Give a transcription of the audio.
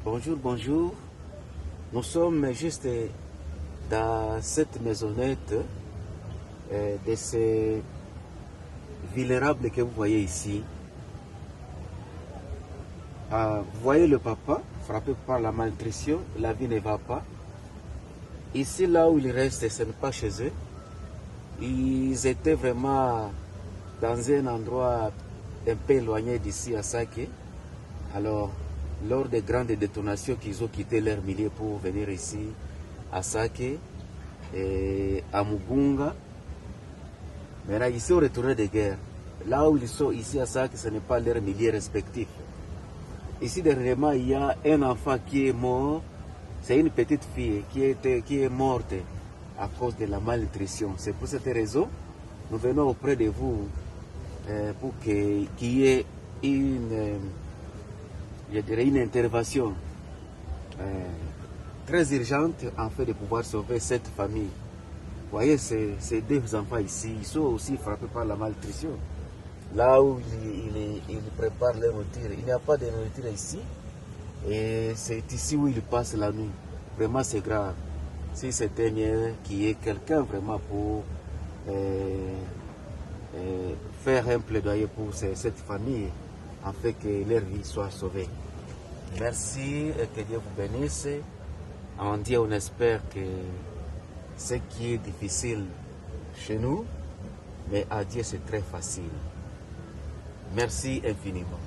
Bonjour, bonjour. Nous sommes juste dans cette maisonnette de ces vulnérables que vous voyez ici. Vous voyez le papa frappé par la malnutrition, la vie ne va pas. Ici, là où il reste, ce n'est pas chez eux. Ils étaient vraiment dans un endroit un peu éloigné d'ici à Sake. Alors, lors des grandes détonations qu'ils ont quitté leur milieu pour venir ici à Sake et à Mugunga. Maintenant, ils sont retournés de guerre. Là où ils sont ici à Sake, ce n'est pas leur milieu respectif. Ici, dernièrement, il y a un enfant qui est mort. C'est une petite fille qui est morte à cause de la malnutrition. C'est pour cette raison nous venons auprès de vous pour qu'il y ait une intervention très urgente en fait de pouvoir sauver cette famille. Vous voyez, ces deux enfants ici, ils sont aussi frappés par la malnutrition. Là où ils préparent leur nourriture, il n'y a pas de nourriture ici. Et c'est ici où ils passent la nuit. Vraiment, c'est grave. Si c'était mieux qu'il y ait quelqu'un vraiment pour faire un plaidoyer pour cette famille, afin que leur vie soit sauvée. Merci et que Dieu vous bénisse. On dit, on espère que ce qui est difficile chez nous, mais à Dieu c'est très facile. Merci infiniment.